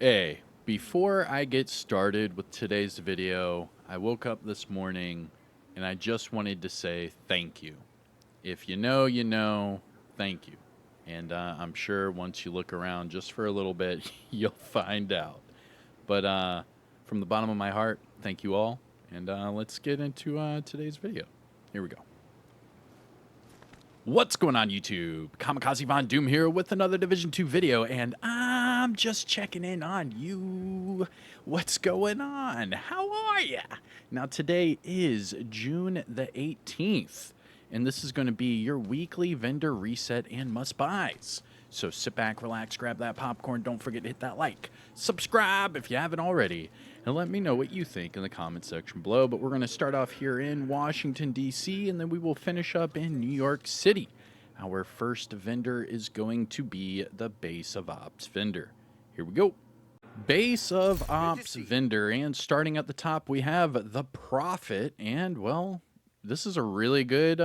Hey, before I get started with today's video, I woke up this morning and I just wanted to say thank you. If you know, you know, thank you. And I'm sure once you look around just for a little bit, you'll find out. But from the bottom of my heart, thank you all. And let's get into today's video. Here we go. What's going on, YouTube? Kamikazevondoom here with another Division 2 video, and I'm just checking in on you. What's going on? How are ya? Now, today is June the 18th, and this is going to be your weekly vendor reset and must-buys. So sit back, relax, grab that popcorn, don't forget to hit that like, subscribe if you haven't already, and let me know what you think in the comment section below. But we're going to start off here in Washington, D.C., and then we will finish up in New York City. Our first vendor is going to be the Base of Ops vendor. Here we go. Base of Ops vendor, and starting at the top, we have the Prophet, and, well, this is a really good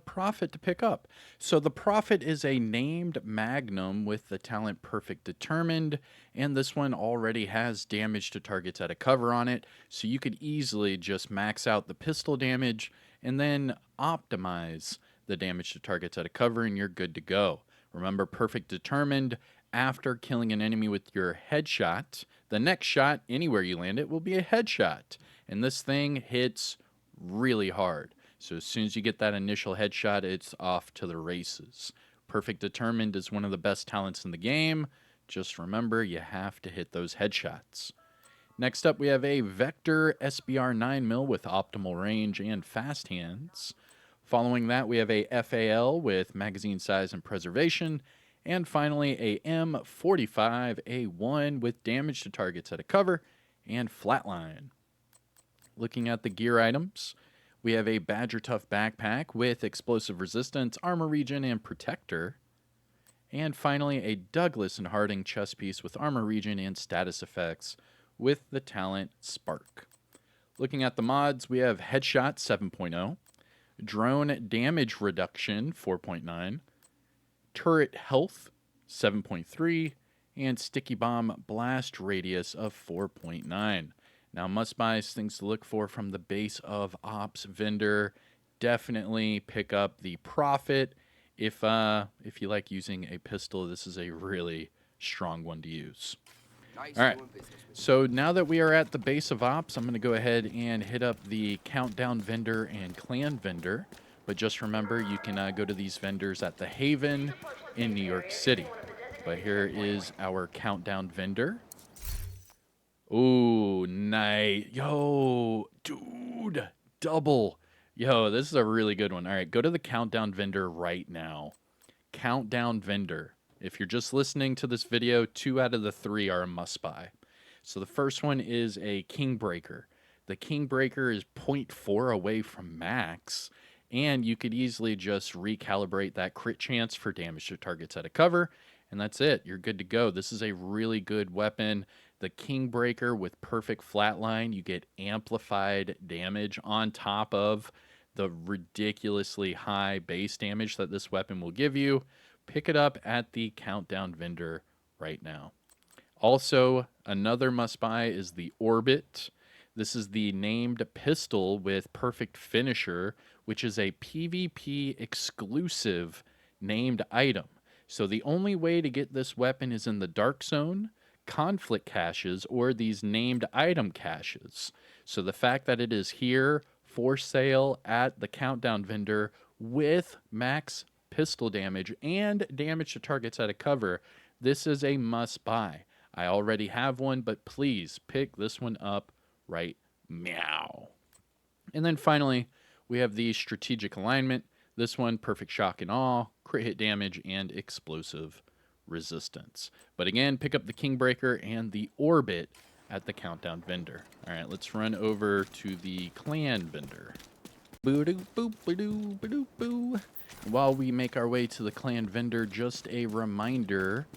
Prophet to pick up. So the Prophet is a named Magnum with the talent Perfect Determined, and this one already has damage to targets at a cover on it, so you could easily just max out the pistol damage and then optimize the damage to targets at a cover, and you're good to go. Remember, Perfect Determined, after killing an enemy with your headshot, the next shot, anywhere you land it, will be a headshot, and this thing hits really hard. So as soon as you get that initial headshot, it's off to the races. Perfect Determined is one of the best talents in the game. Just remember, you have to hit those headshots. Next up, we have a Vector SBR 9mm with optimal range and fast hands. Following that, we have a FAL with magazine size and preservation. And finally, a M45A1 with damage to targets at a cover and flatline. Looking at the gear items, we have a Badger Tough backpack with explosive resistance, armor regen, and protector. And finally, a Douglas and Harding chest piece with armor regen and status effects with the talent Spark. Looking at the mods, we have Headshot 7.0, Drone Damage Reduction 4.9, Turret Health 7.3, and Sticky Bomb Blast Radius of 4.9. Now, must-buys, things to look for from the Base of Ops vendor. Definitely pick up the Prophet. If you like using a pistol, this is a really strong one to use. All right, so now that we are at the Base of Ops, I'm going to go ahead and hit up the Countdown vendor and Clan vendor. But just remember, you can go to these vendors at the Haven in New York City. But here is our Countdown vendor. Ooh, nice. Yo, dude, double. Yo, this is a really good one. All right, go to the Countdown vendor right now. Countdown vendor. If you're just listening to this video, 2 out of the 3 are a must-buy. So the first one is a Kingbreaker. The Kingbreaker is 0.4 away from max, and you could easily just recalibrate that crit chance for damage to targets at a cover, and that's it. You're good to go. This is a really good weapon. The Kingbreaker with perfect flatline, you get amplified damage on top of the ridiculously high base damage that this weapon will give you. Pick it up at the Countdown vendor right now. Also, another must-buy is the Orbit. This is the named pistol with perfect finisher, which is a PvP exclusive named item. So the only way to get this weapon is in the Dark Zone, conflict caches, or these named item caches. So the fact that it is here for sale at the Countdown vendor with max pistol damage and damage to targets at a cover, this is a must buy. I already have one, but please pick this one up right meow. And then finally, we have the strategic alignment. This one, perfect shock and awe, crit hit damage, and explosive resistance. But again, pick up the Kingbreaker and the Orbit at the Countdown vendor. All right, let's run over to the Clan vendor. Boo-doo-boo-ba-doo-ba-doo-boo. While we make our way to the Clan vendor, just a reminder,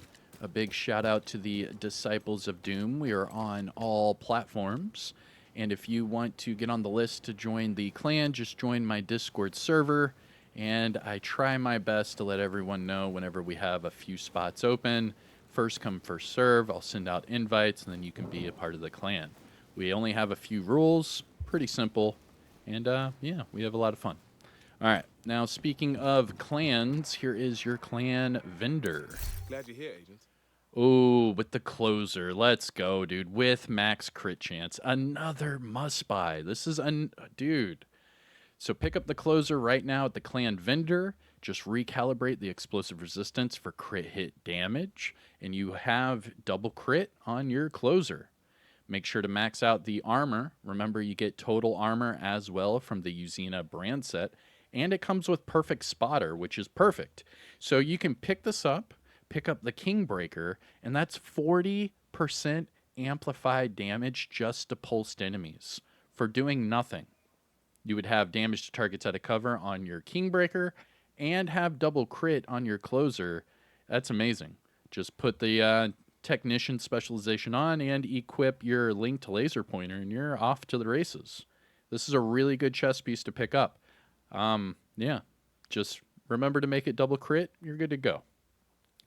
a big shout out to the Disciples of Doom. We are on all platforms. And if you want to get on the list to join the clan, just join my Discord server. And I try my best to let everyone know whenever we have a few spots open. First come, first serve. I'll send out invites, and then you can be a part of the clan. We only have a few rules, pretty simple, and yeah, we have a lot of fun. All right, now speaking of clans, here is your clan vendor. Glad you're here, Agent. Oh, with the closer. Let's go, dude. With max crit chance. Another must buy. This is dude. So pick up the closer right now at the clan vendor. Just recalibrate the explosive resistance for crit hit damage, and you have double crit on your closer. Make sure to max out the armor. Remember, you get total armor as well from the Uzina brand set, and it comes with perfect spotter, which is perfect. So you can pick this up, pick up the Kingbreaker, and that's 40% amplified damage just to pulsed enemies for doing nothing. You would have damage to targets out of cover on your Kingbreaker and have double crit on your closer. That's amazing. Just put the technician specialization on and equip your linked laser pointer, and you're off to the races. This is a really good chess piece to pick up. Yeah, just remember to make it double crit. You're good to go.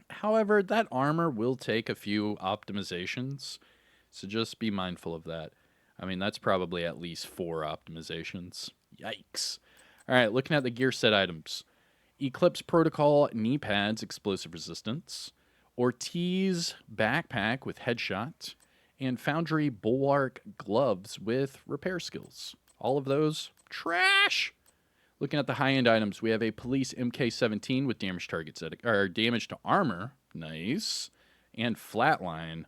However, that armor will take a few optimizations, so just be mindful of that. I mean, that's probably at least 4 optimizations. Yikes. All right, looking at the gear set items. Eclipse Protocol knee pads, explosive resistance. Ortiz backpack with headshot. And Foundry Bulwark gloves with repair skills. All of those, trash. Looking at the high-end items, we have a Police MK17 with damage targets or damage to armor. Nice. And Flatline.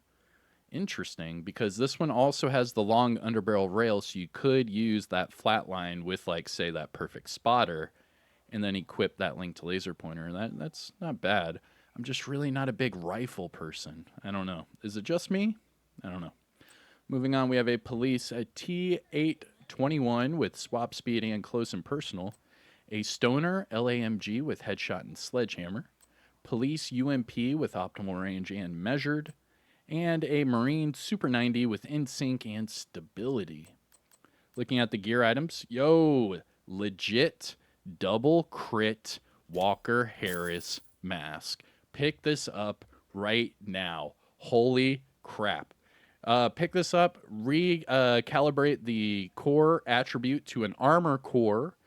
Interesting, because this one also has the long underbarrel rail, so you could use that Flatline with, like, say, that perfect spotter, and then equip that linked laser pointer. That's not bad. I'm just really not a big rifle person. I don't know. Is it just me? I don't know. Moving on, we have a Police a T821 with swap speed and close and personal. A Stoner LAMG with headshot and sledgehammer. Police UMP with optimal range and measured. And a Marine Super 90 with in-sync and stability. Looking at the gear items, legit double crit Walker Harris mask. Pick this up right now. Holy crap. Pick this up, recalibrate the core attribute to an armor core,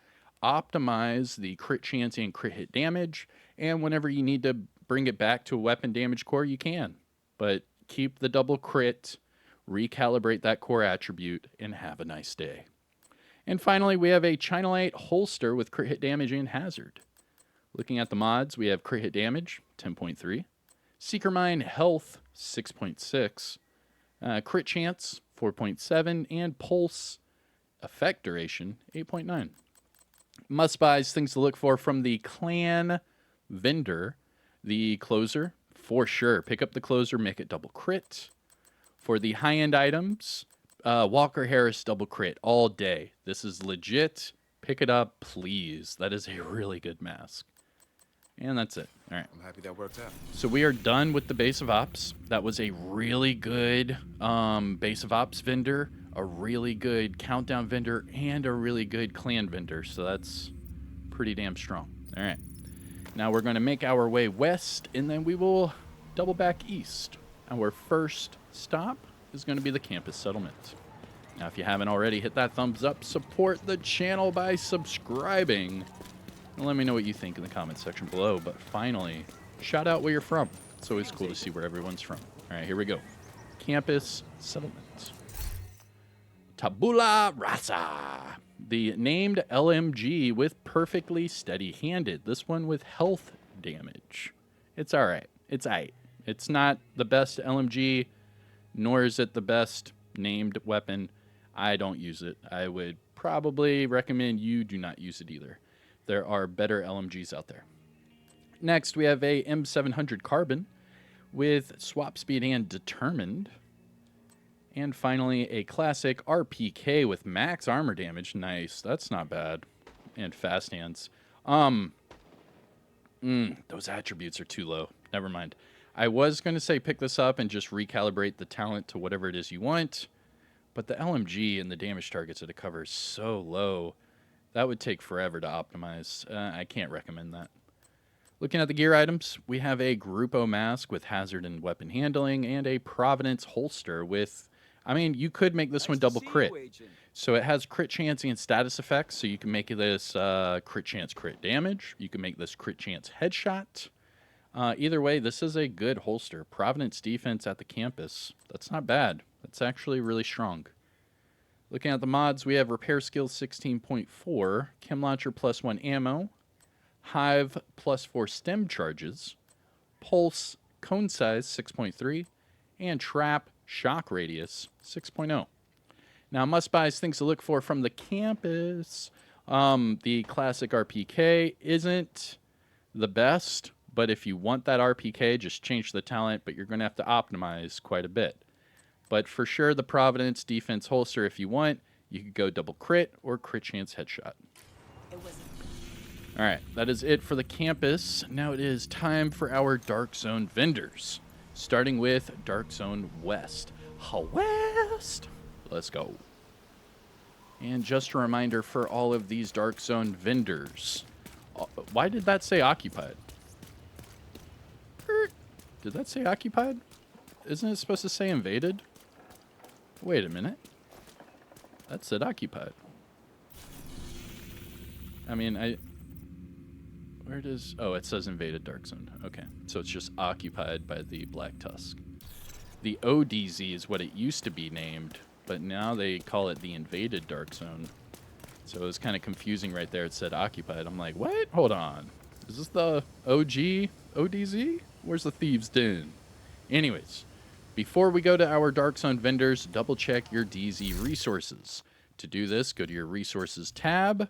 optimize the crit chance and crit hit damage, and whenever you need to bring it back to a weapon damage core, you can. But keep the double crit, recalibrate that core attribute, and have a nice day. And finally, we have a China Light holster with crit hit damage and hazard. Looking at the mods, we have crit hit damage, 10.3. Seeker Mine health, 6.6. Crit chance, 4.7. And pulse effect duration, 8.9. Must buys, things to look for from the clan vendor. The closer, for sure. Pick up the closer, make it double crit. For the high-end items, Walker Harris double crit all day. This is legit. Pick it up, please. That is a really good mask. And that's it. All right. I'm happy that worked out. So we are done with the base of ops. That was a really good base of ops vendor, a really good countdown vendor, and a really good clan vendor. So that's pretty damn strong. All right. Now we're going to make our way west, and then we will double back east. Our first stop is going to be the campus settlement. Now, if you haven't already, hit that thumbs up. Support the channel by subscribing. And let me know what you think in the comment section below. But finally, shout out where you're from. It's always cool to see where everyone's from. All right, here we go. Campus settlement. Tabula Rasa. The named LMG with perfectly steady-handed. This one with health damage. It's all right. It's aight. It's not the best LMG, nor is it the best named weapon. I don't use it. I would probably recommend you do not use it either. There are better LMGs out there. Next, we have a M700 Carbon with swap speed and determined. And finally, a classic RPK with max armor damage. Nice. That's not bad. And fast hands. Those attributes are too low. Never mind. I was going to say pick this up and just recalibrate the talent to whatever it is you want. But the LMG and the damage targets that it covers is so low. That would take forever to optimize. I can't recommend that. Looking at the gear items, we have a Grupo mask with hazard and weapon handling, and a Providence holster with, I mean, you could make this one double crit. So it has crit chance and status effects, so you can make this crit chance crit damage. You can make this crit chance headshot. Either way, this is a good holster. Providence defense at the campus. That's not bad. That's actually really strong. Looking at the mods, we have Repair Skills 16.4, Chem Launcher +1 ammo, Hive +4 stem charges, Pulse Cone Size 6.3, and Trap Shock Radius 6.0. Now, must-buys, things to look for from the campus. The classic RPK isn't the best, but if you want that RPK, just change the talent, but you're going to have to optimize quite a bit. But for sure, the Providence defense holster, if you want, you could go double crit or crit chance headshot. All right, that is it for the campus. Now it is time for our Dark Zone vendors, starting with Dark Zone West. West! Let's go. And just a reminder for all of these Dark Zone vendors. Why did that say occupied? Did that say occupied? Isn't it supposed to say invaded? Wait a minute. That said occupied. I mean, where does... Oh, it says invaded Dark Zone. Okay, so it's just occupied by the Black Tusk. The ODZ is what it used to be named, but now they call it the invaded Dark Zone. So it was kind of confusing right there. It said occupied. I'm like, what? Hold on. Is this the OG ODZ? Where's the Thieves' Den? Anyways, before we go to our Dark Zone vendors, double check your DZ resources. To do this, go to your resources tab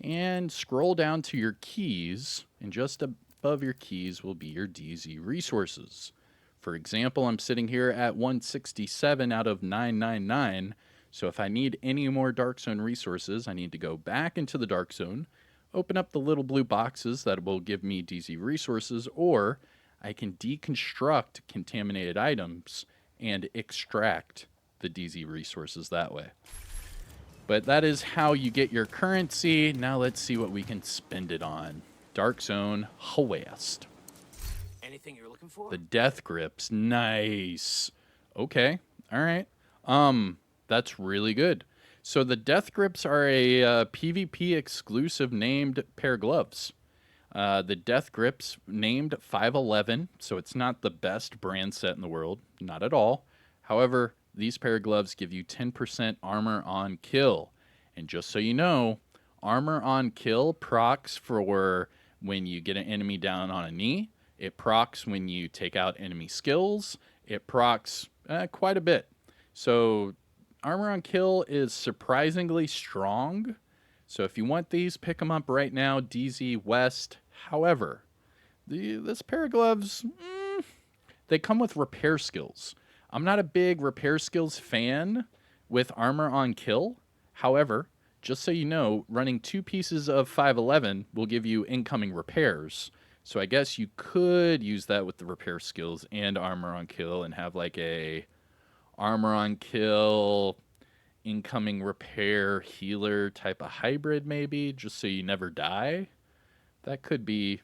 and scroll down to your keys, and just above your keys will be your DZ resources. For example, I'm sitting here at 167 out of 999, so if I need any more Dark Zone resources, I need to go back into the Dark Zone, open up the little blue boxes that will give me DZ resources, or I can deconstruct contaminated items and extract the DZ resources that way. But that is how you get your currency. Now let's see what we can spend it on. Dark Zone West. Anything you're looking for? The Deathgrips. Nice. Okay. All right. That's really good. So the Deathgrips are a PvP exclusive named pair of gloves. The Deathgrips named 511, so it's not the best brand set in the world, not at all. However, these pair of gloves give you 10% armor on kill. And just so you know, armor on kill procs for when you get an enemy down on a knee. It procs when you take out enemy skills. It procs quite a bit. So armor on kill is surprisingly strong. So if you want these, pick them up right now, DZ West. However, this pair of gloves, they come with repair skills. I'm not a big repair skills fan with armor on kill. However, just so you know, running 2 pieces of 511 will give you incoming repairs. So I guess you could use that with the repair skills and armor on kill and have like a armor on kill, incoming repair, healer type of hybrid maybe, just so you never die. That could be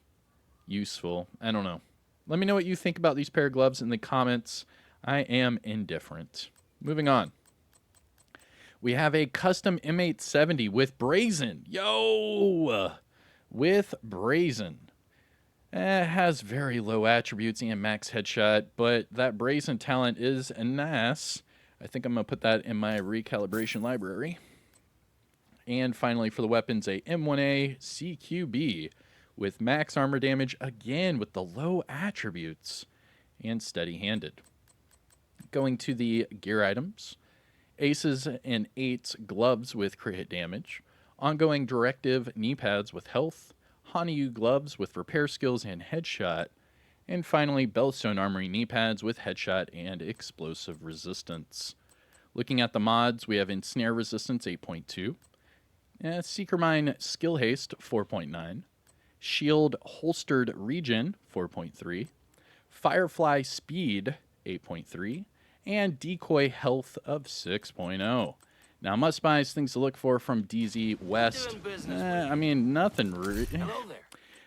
useful. I don't know. Let me know what you think about these pair of gloves in the comments. I am indifferent. Moving on. We have a custom M870 with Brazen. Yo! With Brazen. It has very low attributes and max headshot, but that Brazen talent is nice. I think I'm going to put that in my recalibration library. And finally, for the weapons, a M1A CQB with max armor damage, again with the low attributes, and steady-handed. Going to the gear items, aces and eights gloves with crit hit damage, ongoing directive knee pads with health, Hanyu gloves with repair skills and headshot, and finally Bellstone Armory knee pads with headshot and explosive resistance. Looking at the mods, we have Ensnare Resistance 8.2, Seeker Mine Skill Haste 4.9, Shield Holstered Regen 4.3, Firefly Speed 8.3, and Decoy Health of 6.0. Now, must-buys, things to look for from DZ West. I mean, nothing. Hello there.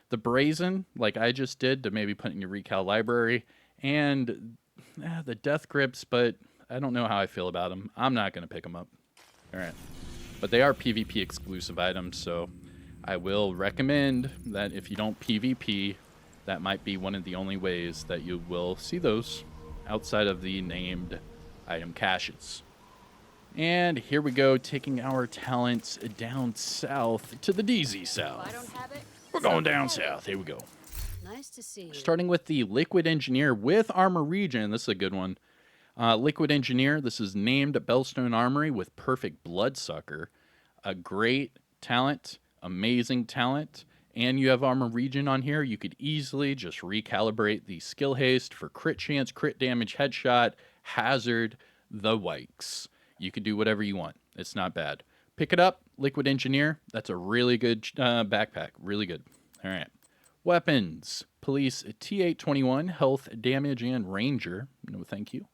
The Brazen, like I just did, to maybe put in your recal library, and the Deathgrips, but I don't know how I feel about them. I'm not going to pick them up. All right. But they are PvP exclusive items, so I will recommend that if you don't PvP, that might be one of the only ways that you will see those outside of the named item caches. And here we go, taking our talents down south to the DZ South. I don't have it. We're going down south. Here we go. Nice to see you. Starting with the Liquid Engineer with Armor Regen. This is a good one. Liquid Engineer, this is named Bellstone Armory with Perfect Bloodsucker. A great talent, amazing talent. And you have Armor Regen on here. You could easily just recalibrate the skill haste for crit chance, crit damage, headshot, hazard, the wikes. You could do whatever you want. It's not bad. Pick it up, Liquid Engineer. That's a really good backpack. Really good. All right. Weapons. Police T821, health, damage, and ranger. No thank you.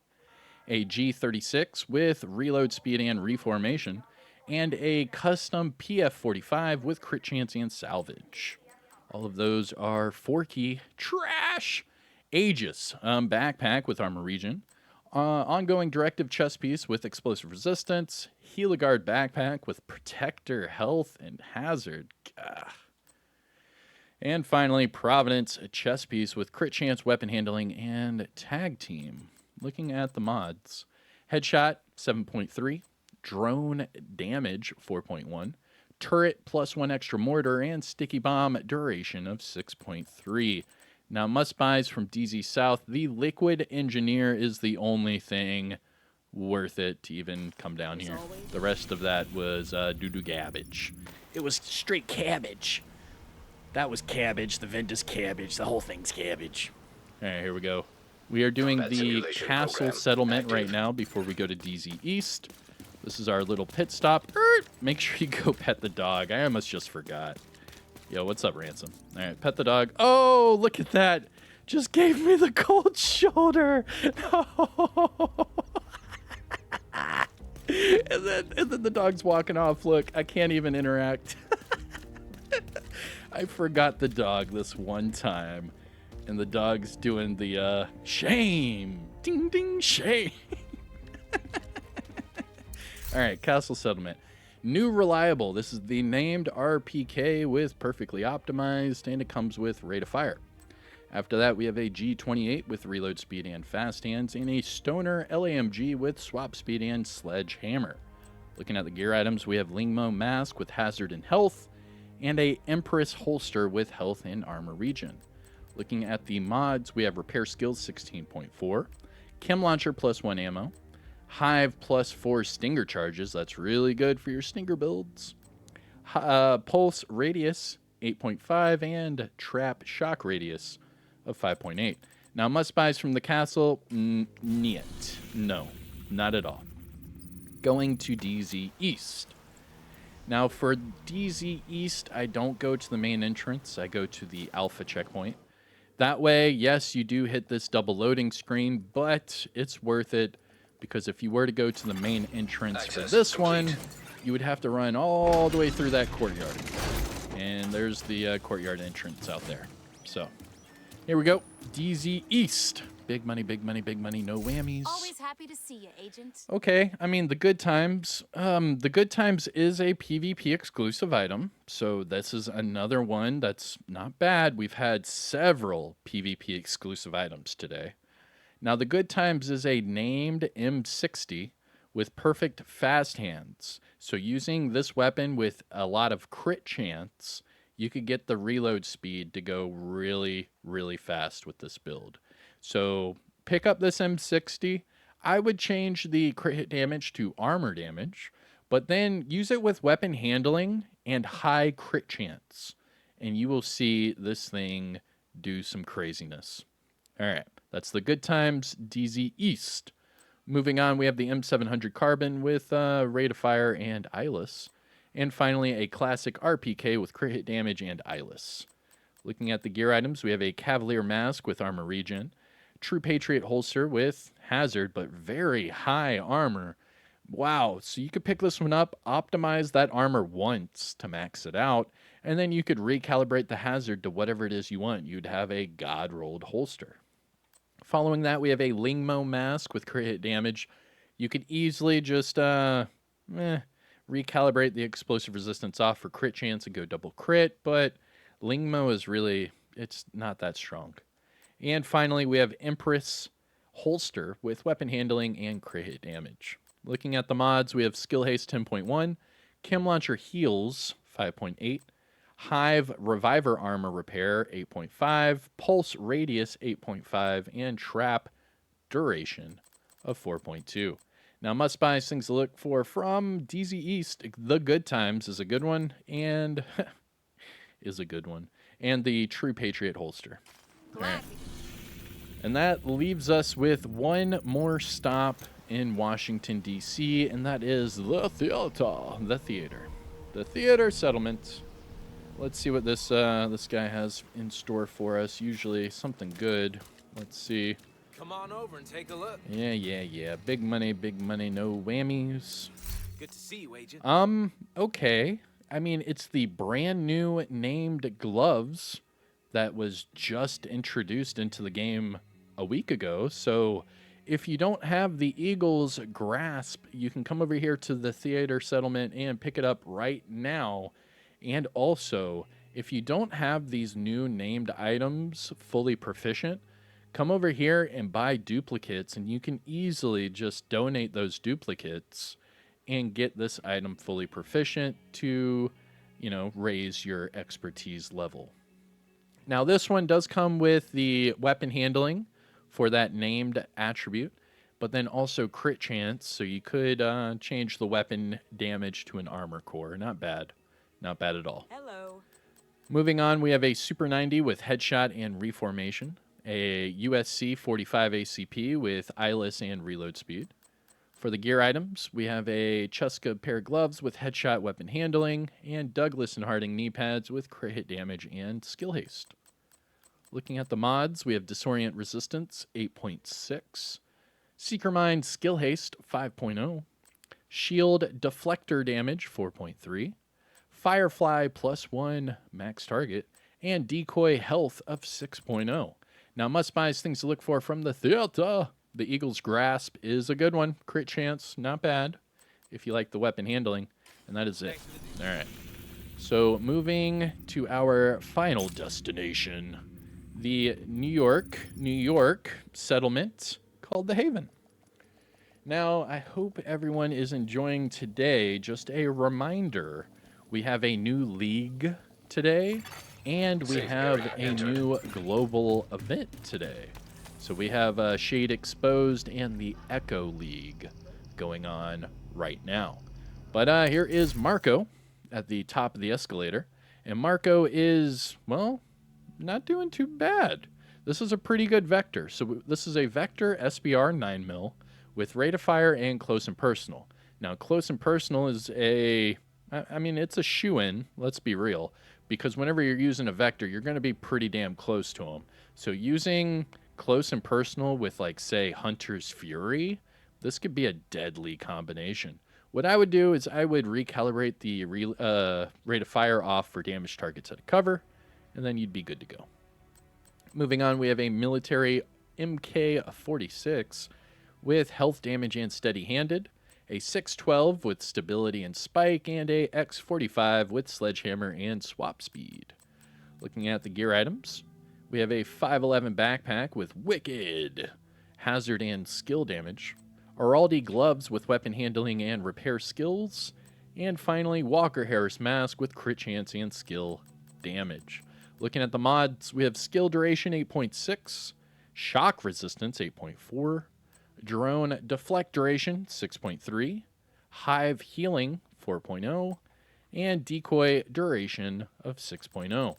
A G36 with reload speed and reformation. And a custom PF45 with crit chance and salvage. All of those are Forky trash. Aegis backpack with Armor Regen. Ongoing directive chest piece with explosive resistance. Heliguard backpack with protector, health, and hazard. Gah. And finally, Providence a chest piece with crit chance, weapon handling, and tag team. Looking at the mods. Headshot 7.3. Drone damage 4.1. Turret +1 extra mortar, and sticky bomb duration of 6.3. Now, must-buys from DZ South. The Liquid Engineer is the only thing worth it to even come down here. The rest of that was doo-doo garbage. It was straight cabbage. That was cabbage. The vendor's cabbage. The whole thing's cabbage. All right, here we go. We are doing the castle settlement right now before we go to DZ East. This is our little pit stop. Make sure you go pet the dog. I almost just forgot. Yo, what's up, Ransom? All right, pet the dog. Oh, look at that. Just gave me the cold shoulder. and then the dog's walking off. Look, I can't even interact. I forgot the dog this one time. And the dog's doing the shame. Ding, ding, shame. All right, castle settlement. New reliable. This is the named RPK with perfectly optimized, and it comes with rate of fire. After that, we have a G28 with reload speed and fast hands, and a Stoner LAMG with swap speed and sledgehammer. Looking at the gear items, we have Lingmo mask with hazard and health, and a Empress holster with health and armor regen. Looking at the mods, we have repair skills 16.4, chem launcher +1 ammo, Hive +4 stinger charges. That's really good for your stinger builds. Pulse radius 8.5 and trap shock radius of 5.8. Now, must buys from the castle, niet. No, not at all. Going to DZ East. Now, for DZ East, I don't go to the main entrance. I go to the Alpha checkpoint. That way, yes, you do hit this double loading screen, but it's worth it. Because if you were to go to the main entrance for this one, you would have to run all the way through that courtyard. And there's the courtyard entrance out there. So, here we go. DZ East. Big money, big money, big money, no whammies. Always happy to see you, Agent. Okay, I mean, the Good Times. The Good Times is a PvP exclusive item. So this is another one that's not bad. We've had several PvP exclusive items today. Now, the Good Times is a named M60 with perfect fast hands. So using this weapon with a lot of crit chance, you could get the reload speed to go really, really fast with this build. So pick up this M60. I would change the crit hit damage to armor damage, but then use it with weapon handling and high crit chance. And you will see this thing do some craziness. All right. That's the Good Times DZ East. Moving on, we have the M700 Carbon with rate of fire and eyeless. And finally, a classic RPK with crit hit damage and eyeless. Looking at the gear items, we have a Cavalier Mask with armor regen. True Patriot holster with hazard, but very high armor. Wow, so you could pick this one up, optimize that armor once to max it out, and then you could recalibrate the hazard to whatever it is you want. You'd have a god-rolled holster. Following that, we have a Lingmo mask with crit hit damage. You could easily just recalibrate the explosive resistance off for crit chance and go double crit, but Lingmo is really, it's not that strong. And finally, we have Empress holster with weapon handling and crit hit damage. Looking at the mods, we have Skill Haste 10.1, Chem Launcher Heals 5.8, Hive Reviver Armor Repair 8.5, Pulse Radius 8.5, and Trap Duration of 4.2. Now, must buys things to look for from DZ East. The Good Times is a good one, and is a good one, and the True Patriot holster. All right. And that leaves us with one more stop in Washington, D.C., and that is the theater. The theater settlement. Let's see what this this guy has in store for us. Usually something good. Let's see. Come on over and take a look. Yeah. Big money, no whammies. Good to see you, Agent. Okay. I mean, it's the brand new named gloves that was just introduced into the game a week ago. So if you don't have the Eagle's grasp, you can come over here to the theater settlement and pick it up right now. And also, if you don't have these new named items fully proficient, come over here and buy duplicates, and you can easily just donate those duplicates and get this item fully proficient to, you know, raise your expertise level. Now, this one does come with the weapon handling for that named attribute, but then also crit chance, so you could change the weapon damage to an armor core. Not bad. Not bad at all. Hello. Moving on, we have a Super 90 with headshot and reformation, a USC 45 ACP with eyeless and reload speed. For the gear items, we have a Chuska pair of gloves with headshot weapon handling, and Douglas and Harding knee pads with crit hit damage and skill haste. Looking at the mods, we have Disorient Resistance 8.6, Seeker Mind Skill Haste 5.0, Shield Deflector Damage 4.3, Firefly +1 max target, and Decoy Health of 6.0. Now, must buys things to look for from the theater. The Eagle's Grasp is a good one. Crit chance, not bad, if you like the weapon handling. And that is it. All right. So, moving to our final destination, the New York settlement called the Haven. Now, I hope everyone is enjoying today. Just a reminder, we have a new league today, and we have a new global event today. So we have Shade Exposed and the Echo League going on right now. But here is Marco at the top of the escalator. And Marco is, well, not doing too bad. This is a pretty good Vector. So this is a Vector SBR 9mm with rate of fire and close and personal. Now, close and personal is I mean, it's a shoo-in, let's be real. Because whenever you're using a Vector, you're going to be pretty damn close to them. So using close and personal with, like, say, Hunter's Fury, this could be a deadly combination. What I would do is I would recalibrate the rate of fire off for damage targets at a cover, and then you'd be good to go. Moving on, we have a military MK46 with health damage and steady-handed, a 612 with stability and spike, and a X45 with sledgehammer and swap speed. Looking at the gear items, we have a 511 backpack with wicked hazard and skill damage, Araldi gloves with weapon handling and repair skills, and finally Walker Harris mask with crit chance and skill damage. Looking at the mods, we have skill duration 8.6, shock resistance 8.4, drone deflect duration 6.3, hive healing 4.0, and decoy duration of 6.0.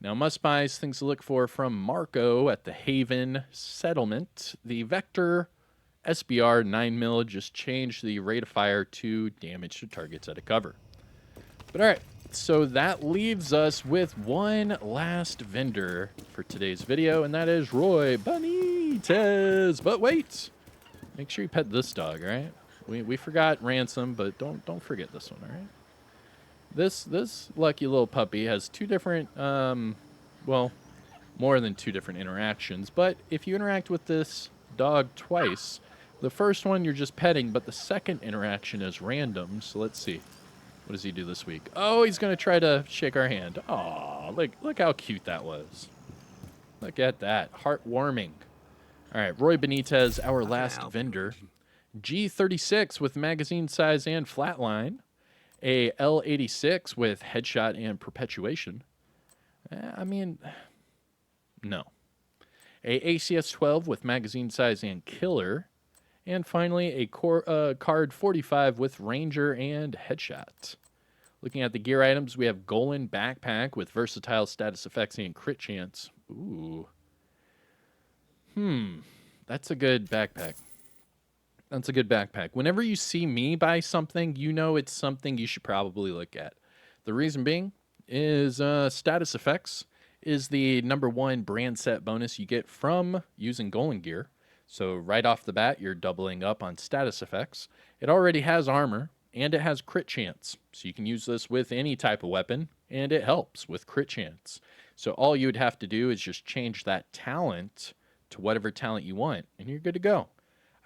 Now, must buys things to look for from Marco at the Haven settlement. The Vector SBR 9mm just changed the rate of fire to damage to targets at a cover. But all right, so that leaves us with one last vendor for today's video, and that is Roy Benitez. But wait, make sure you pet this dog, all right? We forgot Ransom, but don't forget this one, all right? This lucky little puppy has two different, well, more than two different interactions. But if you interact with this dog twice, the first one you're just petting, but the second interaction is random. So let's see. What does he do this week? Oh, he's going to try to shake our hand. Aw, look how cute that was. Look at that. Heartwarming. All right, Roy Benitez, our last vendor. G36 with magazine size and flatline. A L86 with headshot and perpetuation. I mean, no. A ACS-12 with magazine size and killer. And finally, a card 45 with ranger and headshot. Looking at the gear items, we have Golan backpack with versatile status effects and crit chance. Ooh. That's a good backpack. That's a good backpack. Whenever you see me buy something, you know it's something you should probably look at. The reason being is status effects is the #1 brand set bonus you get from using Golan gear. So right off the bat, you're doubling up on status effects. It already has armor, and it has crit chance. So you can use this with any type of weapon, and it helps with crit chance. So all you would have to do is just change that talent to whatever talent you want, and you're good to go.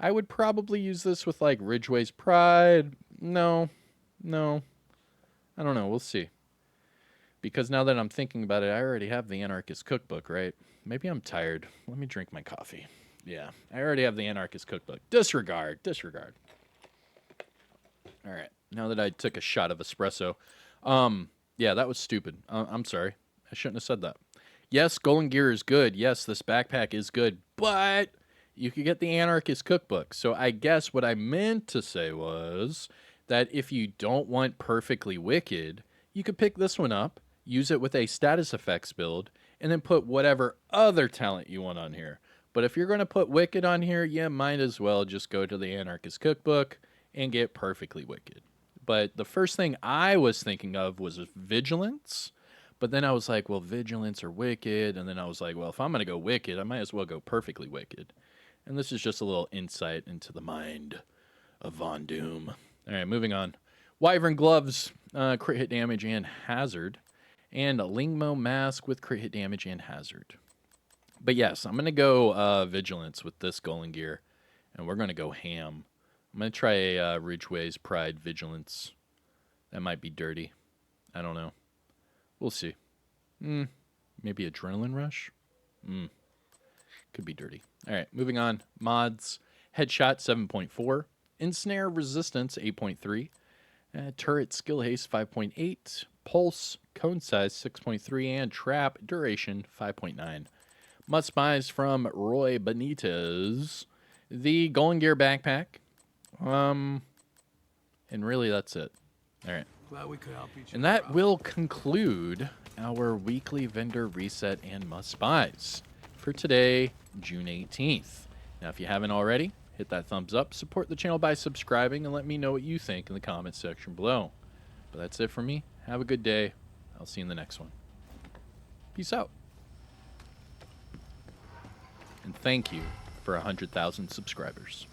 I would probably use this with, like, Ridgeway's Pride. No. I don't know. We'll see. Because now that I'm thinking about it, I already have the Anarchist Cookbook, right? Maybe I'm tired. Let me drink my coffee. Yeah, I already have the Anarchist Cookbook. Disregard. All right, now that I took a shot of espresso. Yeah, that was stupid. I'm sorry. I shouldn't have said that. Yes, Golan gear is good. Yes, this backpack is good. But you could get the Anarchist Cookbook. So I guess what I meant to say was that if you don't want Perfectly Wicked, you could pick this one up, use it with a status effects build, and then put whatever other talent you want on here. But if you're going to put Wicked on here, you might as well just go to the Anarchist Cookbook and get Perfectly Wicked. But the first thing I was thinking of was Vigilance. But then I was like, well, Vigilance or Wicked. And then I was like, well, if I'm going to go Wicked, I might as well go Perfectly Wicked. And this is just a little insight into the mind of Von Doom. All right, moving on. Wyvern Gloves, crit hit damage and hazard. And a Lingmo Mask with crit hit damage and hazard. But yes, I'm going to go Vigilance with this Golan gear. And we're going to go ham. I'm going to try a Ridgeway's Pride Vigilance. That might be dirty. I don't know. We'll see. Maybe Adrenaline Rush? Could be dirty. All right, moving on. Mods. Headshot 7.4. Ensnare Resistance 8.3. Turret Skill Haste 5.8. Pulse Cone Size 6.3. And Trap Duration 5.9. Must buys from Roy Benitez. The Golan Gear Backpack. And really that's it. All right. Glad we could help each other. And that will conclude our weekly vendor reset and must buys for today, June 18th. Now, if you haven't already, hit that thumbs up, support the channel by subscribing, and let me know what you think in the comments section below. But that's it for me. Have a good day. I'll see you in the next one. Peace out. And thank you for 100,000 subscribers.